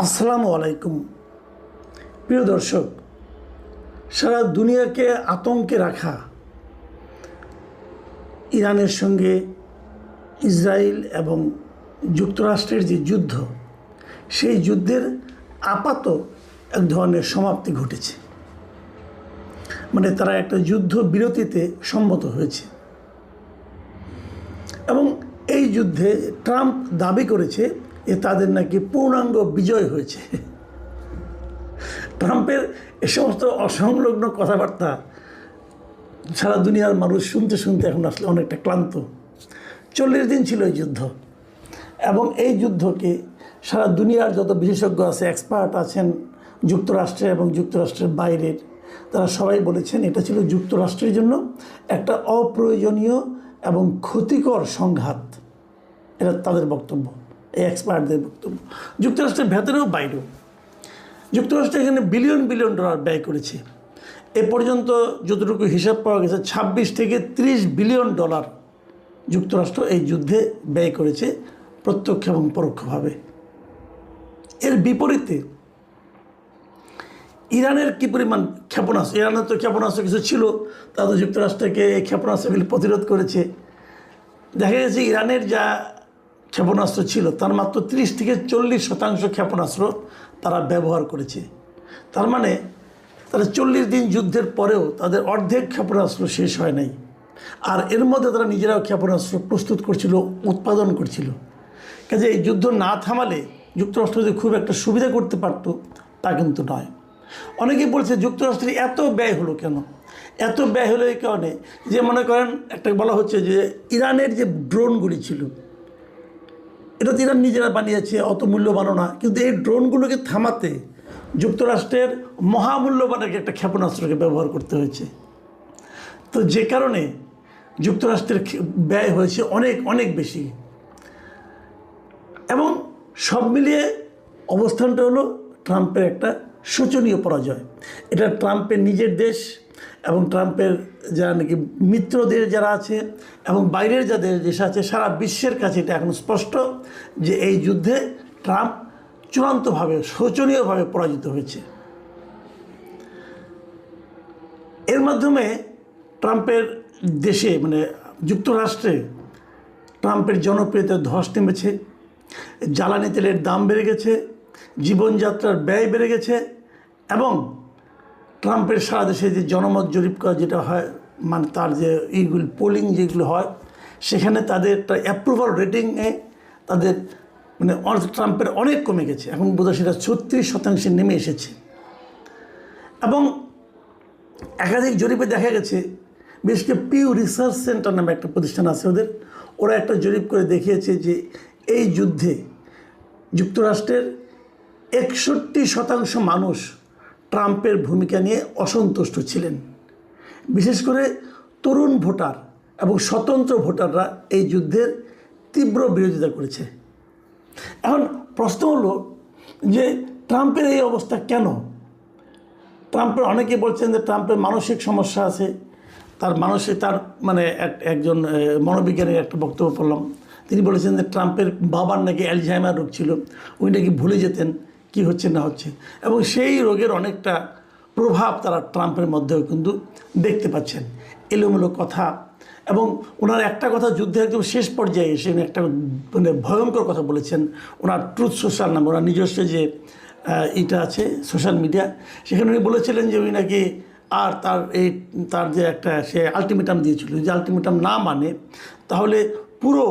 আসসালামু আলাইকুম প্রিয় দর্শক, সারা দুনিয়াকে আতঙ্কে রাখা ইরানের সঙ্গে ইসরায়েল এবং যুক্তরাষ্ট্রের যে যুদ্ধ, সেই যুদ্ধের আপাত এক ধরনের সমাপ্তি ঘটেছে। মানে তারা একটা যুদ্ধ বিরতিতে সম্মত হয়েছে এবং এই যুদ্ধে ট্রাম্প দাবি করেছে যে তাদের নাকি পূর্ণাঙ্গ বিজয় হয়েছে। ট্রাম্পের এ সমস্ত অসংলগ্ন কথাবার্তা সারা দুনিয়ার মানুষ শুনতে শুনতে এখন আসলে অনেকটা ক্লান্ত। 40 দিন ছিল এই যুদ্ধ এবং এই যুদ্ধকে সারা দুনিয়ার যত বিশেষজ্ঞ আছে, এক্সপার্ট আছেন যুক্তরাষ্ট্রে এবং যুক্তরাষ্ট্রের বাইরের, তারা সবাই বলেছেন এটা ছিল যুক্তরাষ্ট্রের জন্য একটা অপ্রয়োজনীয় এবং ক্ষতিকর সংঘাত। এটা তাদের বক্তব্য, এই এক্সপার্টদের বক্তব্য। যুক্তরাষ্ট্রের ভেতরেও বাইরেও যুক্তরাষ্ট্র এখানে বিলিয়ন বিলিয়ন ডলার ব্যয় করেছে। এ পর্যন্ত যতটুকু হিসাব পাওয়া গেছে 26 থেকে 30 বিলিয়ন ডলার যুক্তরাষ্ট্র এই যুদ্ধে ব্যয় করেছে প্রত্যক্ষ এবং পরোক্ষভাবে। এর বিপরীতে ইরানের কী পরিমাণ ক্ষেপণাস্ত্র, ইরানের তো ক্ষেপণাস্ত্র কিছু ছিল, তা তো যুক্তরাষ্ট্রকে এই ক্ষেপণাস্ত্রগুলি প্রতিরোধ করেছে। দেখা গেছে ইরানের যা ক্ষেপণাস্ত্র ছিল তার মাত্র 30 থেকে 40% ক্ষেপণাস্ত্র তারা ব্যবহার করেছে। তার মানে তারা 40 দিন যুদ্ধের পরেও তাদের অর্ধেক ক্ষেপণাস্ত্র শেষ হয় নাই। আর এর মধ্যে তারা নিজেরাও ক্ষেপণাস্ত্র প্রস্তুত করছিল, উৎপাদন করছিল। কাজে এই যুদ্ধ না থামালে যুক্তরাষ্ট্র যদি খুব একটা সুবিধা করতে পারত, তা কিন্তু নয়। অনেকেই বলছে যুক্তরাষ্ট্রের এত ব্যয় হলো কেন? এত ব্যয় হলো এই কারণে যে, মনে করেন একটা বলা হচ্ছে যে ইরানের যে ড্রোনগুলি ছিল, এটা তো ইরান নিজেরা বানিয়েছে, অত মূল্যবানও না, কিন্তু এই ড্রোনগুলোকে থামাতে যুক্তরাষ্ট্রের মহামূল্যবান একটা ক্ষেপণাস্ত্রকে ব্যবহার করতে হয়েছে। তো যে কারণে যুক্তরাষ্ট্রের ব্যয় হয়েছে অনেক অনেক বেশি। এবং সব মিলিয়ে অবস্থানটা হলো ট্রাম্পের একটা শোচনীয় পরাজয়। এটা ট্রাম্পের নিজের দেশ এবং ট্রাম্পের যারা নাকি মিত্রদের যারা আছে এবং বাইরের যাদের দেশ আছে, সারা বিশ্বের কাছে এটা এখন স্পষ্ট যে এই যুদ্ধে ট্রাম্প চূড়ান্তভাবে শোচনীয়ভাবে পরাজিত হয়েছে। এর মাধ্যমে ট্রাম্পের দেশে মানে যুক্তরাষ্ট্রে ট্রাম্পের জনপ্রিয়তা ধস নেমেছে, জ্বালানি তেলের দাম বেড়ে গেছে, জীবনযাত্রার ব্যয় বেড়ে গেছে এবং ট্রাম্পের সারা দেশে যে জনমত জরিপ করা যেটা হয়, মানে তার যে এইগুলি পোলিং যেগুলো হয়, সেখানে তাদের অ্যাপ্রুভাল রেটিংয়ে তাদের মানে ট্রাম্পের অনেক কমে গেছে। এখন বোধহয় সেটা 36% নেমে এসেছে। এবং একাধিক জরিপে দেখা গেছে, বিশেষ করে পিউ রিসার্চ সেন্টার নামে একটা প্রতিষ্ঠান আছে ওরা একটা জরিপ করে দেখিয়েছে যে এই যুদ্ধে যুক্তরাষ্ট্রের 61% মানুষ ট্রাম্পের ভূমিকা নিয়ে অসন্তুষ্ট ছিলেন। বিশেষ করে তরুণ ভোটার এবং স্বতন্ত্র ভোটাররা এই যুদ্ধের তীব্র বিরোধিতা করেছে। এখন প্রশ্ন হলো যে ট্রাম্পের এই অবস্থা কেন? ট্রাম্পের অনেকে বলছেন যে ট্রাম্পের মানসিক সমস্যা আছে। তার মানে একজন মনোবিজ্ঞানীর একটা বক্তব্য পড়লাম, তিনি বলেছেন যে ট্রাম্পের বাবার নাকি অ্যালঝাইমার রোগ ছিল, উনি নাকি ভুলে যেতেন কি হচ্ছে না হচ্ছে, এবং সেই রোগের অনেকটা প্রভাব তারা ট্রাম্পের মধ্যেও কিন্তু দেখতে পাচ্ছেন। এলোমেলো কথা, এবং ওনার একটা কথা যুদ্ধের একদম শেষ পর্যায়ে এসে উনি একটা মানে ভয়ঙ্কর কথা বলেছেন। ওনার ট্রুথ সোশ্যাল নামে ওনার নিজস্ব যে এটা আছে সোশ্যাল মিডিয়া, সেখানে উনি বলেছিলেন যে উনি নাকি আর তার যে একটা সে আলটিমেটাম দিয়েছিল, যে আলটিমেটাম না মানে তাহলে পুরো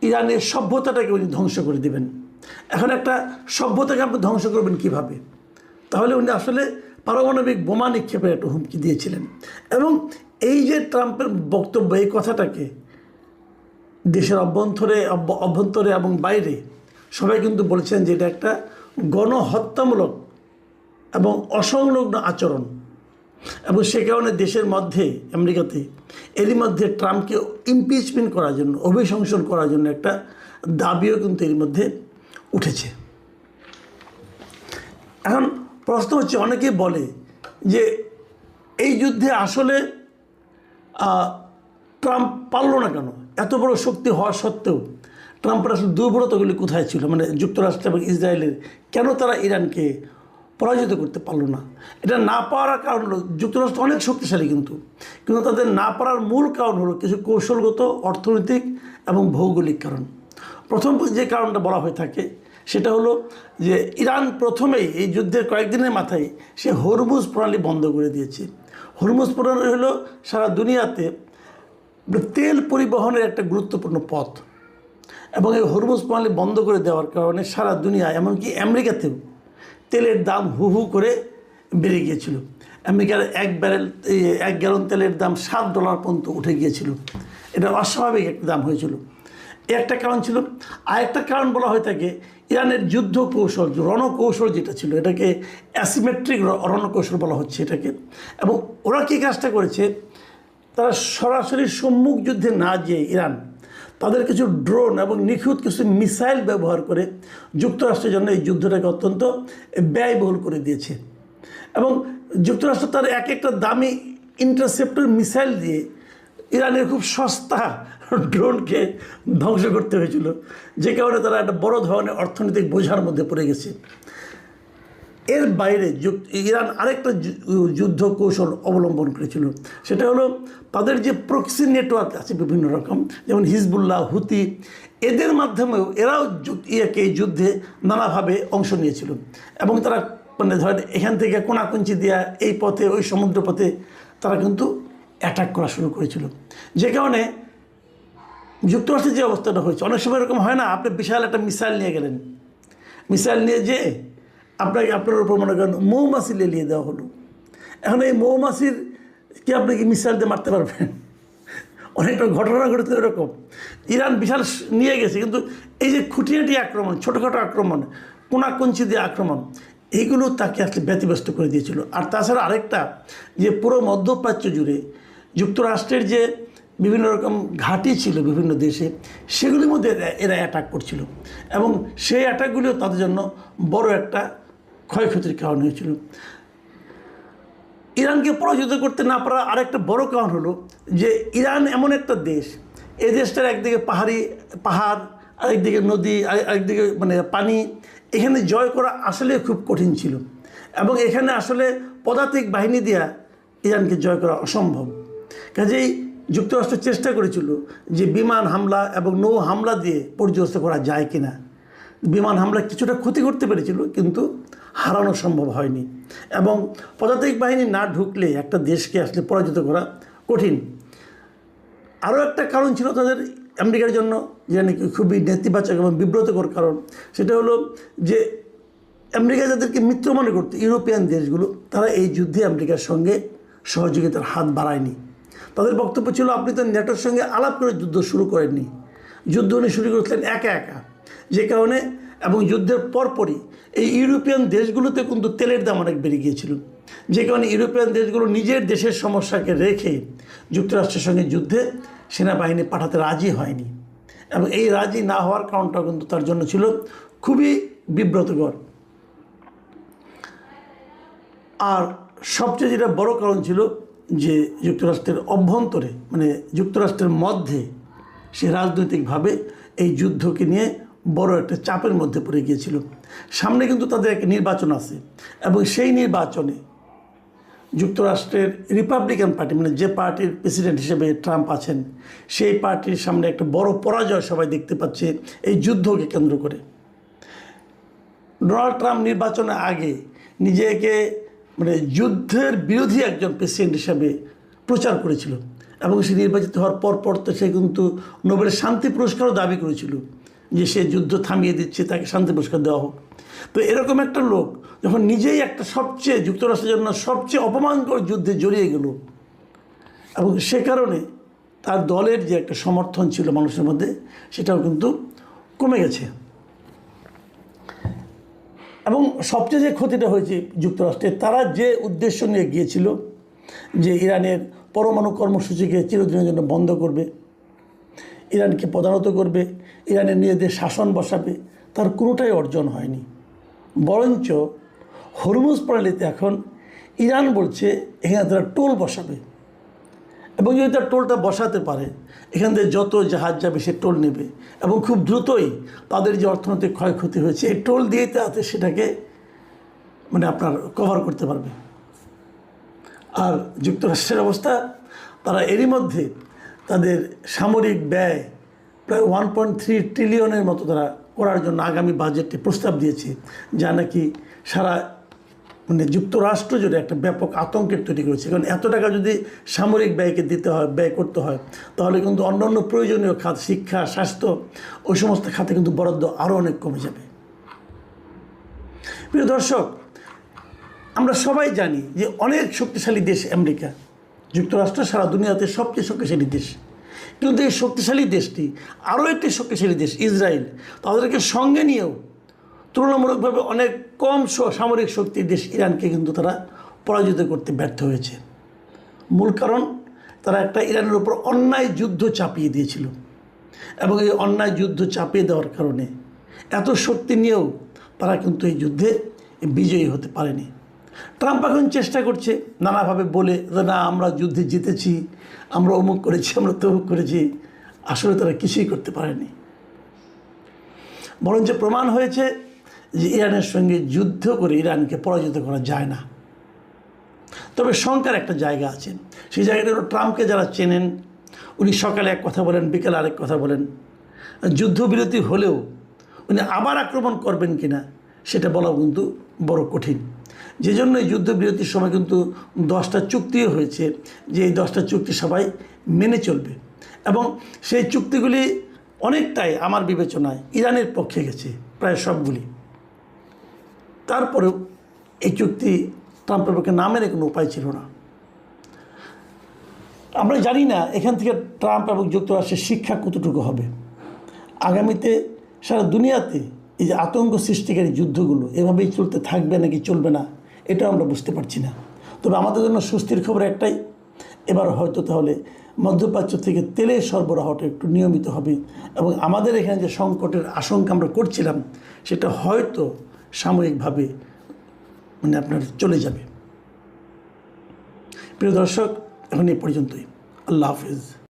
ইরানের সভ্যতাটাকে উনি ধ্বংস করে দেবেন। এখন একটা সভ্যতাকে আপনি ধ্বংস করবেন কিভাবে? তাহলে উনি আসলে পারমাণবিক বোমা নিক্ষেপের একটা হুমকি দিয়েছিলেন। এবং এই যে ট্রাম্পের বক্তব্য, এই কথাটাকে দেশের অভ্যন্তরে এবং বাইরে সবাই কিন্তু বলছেন যে এটা একটা গণহত্যামূলক এবং অসংলগ্ন আচরণ। এবং সে কারণে দেশের মধ্যে আমেরিকাতে এরই মধ্যে ট্রাম্পকে ইমপিচমেন্ট করার জন্য, অভিশংসন করার জন্য একটা দাবিও কিন্তু এর মধ্যে উঠেছে। এখন প্রশ্ন হচ্ছে, অনেকেই বলে যে এই যুদ্ধে আসলে ট্রাম্প পারল না কেন? এত বড় শক্তি হওয়া সত্ত্বেও ট্রাম্পের আসলে দুর্বলতাগুলি কোথায় ছিল, মানে যুক্তরাষ্ট্র এবং ইসরায়েলের কেন তারা ইরানকে পরাজিত করতে পারলো না। এটা না পারার কারণ হলো যুক্তরাষ্ট্র অনেক শক্তিশালী, কিন্তু তাদের না পারার মূল কারণ হলো কিছু কৌশলগত, অর্থনৈতিক এবং ভৌগোলিক কারণ। প্রথম যে কারণটা বলা হয়ে থাকে সেটা হলো যে ইরান প্রথমেই এই যুদ্ধের কয়েকদিনের মাথায় সে হরমুজ প্রণালী বন্ধ করে দিয়েছে। হরমুজ প্রণালী হলো সারা দুনিয়াতে তেল পরিবহনের একটা গুরুত্বপূর্ণ পথ, এবং এই হরমুজ প্রণালী বন্ধ করে দেওয়ার কারণে সারা দুনিয়া, এমনকি আমেরিকাতেও তেলের দাম হু হু করে বেড়ে গিয়েছিল। আমেরিকার এক গ্যালন তেলের দাম $7 পর্যন্ত উঠে গিয়েছিল। এটা অস্বাভাবিক একটা দাম হয়েছিল। একটা কারণ ছিল। আরেকটা কারণ বলা হয়ে থাকে ইরানের যুদ্ধ কৌশল, রণকৌশল যেটা ছিল, এটাকে অ্যাসিমেট্রিক রণকৌশল বলা হচ্ছে এটাকে। এবং ওরা কী কাজটা করেছে, তারা সরাসরি সম্মুখ যুদ্ধে না যেয়ে ইরান তাদের কিছু ড্রোন এবং নিখুঁত কিছু মিসাইল ব্যবহার করে যুক্তরাষ্ট্রের জন্য এই যুদ্ধটাকে অত্যন্ত ব্যয়বহুল করে দিয়েছে। এবং যুক্তরাষ্ট্র তার এক একটা দামি ইন্টারসেপ্টর মিসাইল দিয়ে ইরানের খুব সস্তা ড্রোনকে ধ্বংস করতে হয়েছিল, যে কারণে তারা একটা বড় ধরনের অর্থনৈতিক বোঝার মধ্যে পড়ে গেছে। এর বাইরে ইরান আরেকটা যুদ্ধ কৌশল অবলম্বন করেছিল, সেটা হলো তাদের যে প্রক্সি নেটওয়ার্ক আছে বিভিন্ন রকম, যেমন হিজবুল্লাহ, হুতি, এদের মাধ্যমেও এরাও এই যুদ্ধে নানাভাবে অংশ নিয়েছিল। এবং তারা মানে ধরেন এখান থেকে কোনাকুঞ্চি দেওয়া এই পথে, ওই সমুদ্র পথে তারা কিন্তু অ্যাটাক করা শুরু করেছিল। যে কারণে যুক্তরাষ্ট্রের যে অবস্থাটা হয়েছে, অনেক সময় এরকম হয় না, আপনি বিশাল একটা মিসাইল নিয়ে গেলেন, মিসাইল নিয়ে যে আপনার উপর মনে করেন মৌমাছি লেলিয়ে দেওয়া হলো। এখন এই মৌমাছির কি আপনি কি মিসাইল দিয়ে মারতে পারবেন? অনেকটা ঘটনা ঘটেছে এরকম। ইরান বিশাল নিয়ে গেছে, কিন্তু এই যে খুঁটিনাটি আক্রমণ, ছোটোখাটো আক্রমণ, কোনাকুঞ্চি দিয়ে আক্রমণ, এইগুলো তাকে আসলে ব্যতিব্যস্ত করে দিয়েছিল। আর তাছাড়া আরেকটা, যে পুরো মধ্যপ্রাচ্য জুড়ে যুক্তরাষ্ট্রের যে বিভিন্ন রকম ঘাঁটি ছিল বিভিন্ন দেশে, সেগুলির মধ্যে এরা অ্যাটাক করছিল, এবং সেই অ্যাটাকগুলিও তাদের জন্য বড় একটা ক্ষয়ক্ষতির কারণ হয়েছিল। ইরানকে পরাজিত করতে না পারা আরেকটা বড় কারণ হলো যে ইরান এমন একটা দেশ, এই দেশটার একদিকে পাহাড়, আরেকদিকে নদী, আরেকদিকে মানে পানি, এখানে জয় করা আসলে খুব কঠিন ছিল, এবং এখানে আসলে পদাতিক বাহিনী দিয়া ইরানকে জয় করা অসম্ভব। কাজেই যুক্তরাষ্ট্র চেষ্টা করেছিল যে বিমান হামলা এবং নৌ হামলা দিয়ে পর্যস্ত করা যায় কিনা। বিমান হামলা কিছুটা ক্ষতি করতে পেরেছিল, কিন্তু হারানো সম্ভব হয়নি। এবং পদাতিক বাহিনী না ঢুকলে একটা দেশকে আসলে পরাজিত করা কঠিন। আরও একটা কারণ ছিল তাদের আমেরিকার জন্য, যেটা নাকি খুবই নেতিবাচক এবং বিব্রতকর কারণ, সেটা হলো যে আমেরিকা যাদেরকে মিত্র মনে করতো, ইউরোপিয়ান দেশগুলো, তারা এই যুদ্ধে আমেরিকার সঙ্গে সহযোগিতার হাত বাড়ায়নি। তাদের বক্তব্য ছিল, আপনি তো নেটোর সঙ্গে আলাপ করে যুদ্ধ শুরু করেননি, যুদ্ধ উনি শুরু করেছিলেন একা একা। যে কারণে এবং যুদ্ধের পরপরই এই ইউরোপিয়ান দেশগুলোতে কিন্তু তেলের দাম অনেক বেড়ে গিয়েছিল, যে কারণে ইউরোপিয়ান দেশগুলো নিজের দেশের সমস্যাকে রেখে যুক্তরাষ্ট্রের সঙ্গে যুদ্ধে সেনাবাহিনী পাঠাতে রাজি হয়নি। এবং এই রাজি না হওয়ার কারণটা কিন্তু তার জন্য ছিল খুবই বিব্রতকর। আর সবচেয়ে যেটা বড় কারণ ছিল যে যুক্তরাষ্ট্রের অভ্যন্তরে, মানে যুক্তরাষ্ট্রের মধ্যে সে রাজনৈতিকভাবে এই যুদ্ধকে নিয়ে বড় একটা চাপের মধ্যে পড়ে গিয়েছিল। সামনে কিন্তু তাদের একটা নির্বাচন আছে, এবং সেই নির্বাচনে যুক্তরাষ্ট্রের রিপাবলিকান পার্টি, মানে যে পার্টির প্রেসিডেন্ট হিসেবে ট্রাম্প আছেন, সেই পার্টির সামনে একটা বড় পরাজয় সবাই দেখতে পাচ্ছে এই যুদ্ধকে কেন্দ্র করে। ডোনাল্ড ট্রাম্প নির্বাচনের আগে নিজেকে মানে যুদ্ধের বিরোধী একজন প্রেসিডেন্ট হিসাবে প্রচার করেছিল, এবং সে নির্বাচিত হওয়ার পর তো সে কিন্তু নোবেল শান্তি পুরস্কারও দাবি করেছিল যে সে যুদ্ধ থামিয়ে দিচ্ছে, তাকে শান্তি পুরস্কার দেওয়া হোক। তো এরকম একটা লোক যখন নিজেই একটা যুক্তরাষ্ট্রের জন্য সবচেয়ে অপমানকর যুদ্ধে জড়িয়ে গেল, এবং সে কারণে তার দলের যে একটা সমর্থন ছিল মানুষের মধ্যে, সেটাও কিন্তু কমে গেছে। এবং সবচেয়ে যে ক্ষতিটা হয়েছে যুক্তরাষ্ট্রের, তারা যে উদ্দেশ্য নিয়ে গিয়েছিল যে ইরানের পরমাণু কর্মসূচিকে চিরদিনের জন্য বন্ধ করবে, ইরানকে প্রধানত করবে, ইরানের নিজেদের শাসন বসাবে, তার কোনোটাই অর্জন হয়নি। বরঞ্চ হরমুজ প্রণালীতে এখন ইরান বলছে এখানে তারা টোল বসাবে, এবং যদি তার টোলটা বসাতে পারে, এখান থেকে যত জাহাজ যাবে সে টোল নেবে এবং খুব দ্রুতই তাদের যে অর্থনৈতিক ক্ষয়ক্ষতি হয়েছে এই টোল দিয়েই তাতে সেটাকে মানে আপনার কভার করতে পারবে। আর যুক্তরাষ্ট্রের অবস্থা, তারা এরই মধ্যে তাদের সামরিক ব্যয় প্রায় 1.3 ট্রিলিয়নের মতো তারা করার জন্য আগামী বাজেটে প্রস্তাব দিয়েছে, যা নাকি সারা মানে যুক্তরাষ্ট্র জুড়ে একটা ব্যাপক আতঙ্কের তৈরি করেছে। কারণ এত টাকা যদি সামরিক ব্যয়কে দিতে হয়, ব্যয় করতে হয়, তাহলে কিন্তু অন্যান্য প্রয়োজনীয় খাত, শিক্ষা, স্বাস্থ্য, ওই সমস্ত খাতে কিন্তু বরাদ্দ আরও অনেক কমে যাবে। প্রিয় দর্শক, আমরা সবাই জানি যে অনেক শক্তিশালী দেশ আমেরিকা, যুক্তরাষ্ট্র সারা দুনিয়াতে সবচেয়ে শক্তিশালী দেশ। কিন্তু এই শক্তিশালী দেশটি আরও একটি শক্তিশালী দেশ ইসরায়েল, তাদেরকে সঙ্গে নিয়েও তুলনামূলকভাবে অনেক কম সামরিক শক্তির দেশ ইরানকে কিন্তু তারা পরাজিত করতে ব্যর্থ হয়েছে। মূল কারণ, তারা একটা ইরানের উপর অন্যায় যুদ্ধ চাপিয়ে দিয়েছিল এবং এই অন্যায় যুদ্ধ চাপিয়ে দেওয়ার কারণে এত শক্তি নিয়েও তারা কিন্তু এই যুদ্ধে বিজয়ী হতে পারেনি। ট্রাম্প এখন চেষ্টা করছে নানাভাবে বলে যে না, আমরা যুদ্ধে জিতেছি, আমরা অমুক করেছি, আমরা তমুক করেছি। আসলে তারা কিছুই করতে পারেনি। বরঞ্চ প্রমাণ হয়েছে যে ইরানের সঙ্গে যুদ্ধ করে ইরানকে পরাজিত করা যায় না। তবে শঙ্কার একটা জায়গা আছে, সেই জায়গাটা হলো ট্রাম্পকে যারা চেনেন, উনি সকালে এক কথা বলেন, বিকেলে আরেক কথা বলেন। যুদ্ধবিরতি হলেও উনি আবার আক্রমণ করবেন কিনা সেটা বলাও কিন্তু বড় কঠিন। যে জন্য এই যুদ্ধবিরতির সময় কিন্তু 10টা চুক্তিও হয়েছে, যে এই 10টা চুক্তি সবাই মেনে চলবে এবং সেই চুক্তিগুলি অনেকটাই আমার বিবেচনায় ইরানের পক্ষে গেছে, প্রায় সবগুলি। তারপরেও এই চুক্তি ট্রাম্পের পক্ষে না মেনে কোনো উপায় ছিল না। আমরা জানি না এখান থেকে ট্রাম্প এবং যুক্তরাষ্ট্রের শিক্ষা কতটুকু হবে। আগামীতে সারা দুনিয়াতে এই যে আতঙ্ক সৃষ্টিকারী যুদ্ধগুলো এভাবেই চলতে থাকবে নাকি চলবে না, এটাও আমরা বুঝতে পারছি না। তবে আমাদের জন্য স্বস্তির খবর একটাই, এবার হয়তো তাহলে মধ্যপ্রাচ্য থেকে তেলের সরবরাহটা একটু নিয়মিত হবে এবং আমাদের এখানে যে সংকটের আশঙ্কা আমরা করছিলাম সেটা হয়তো সাময়িকভাবে মানে আপনার চলে যাবে। প্রিয় দর্শক, এখন এই পর্যন্তই। আল্লাহ হাফিজ।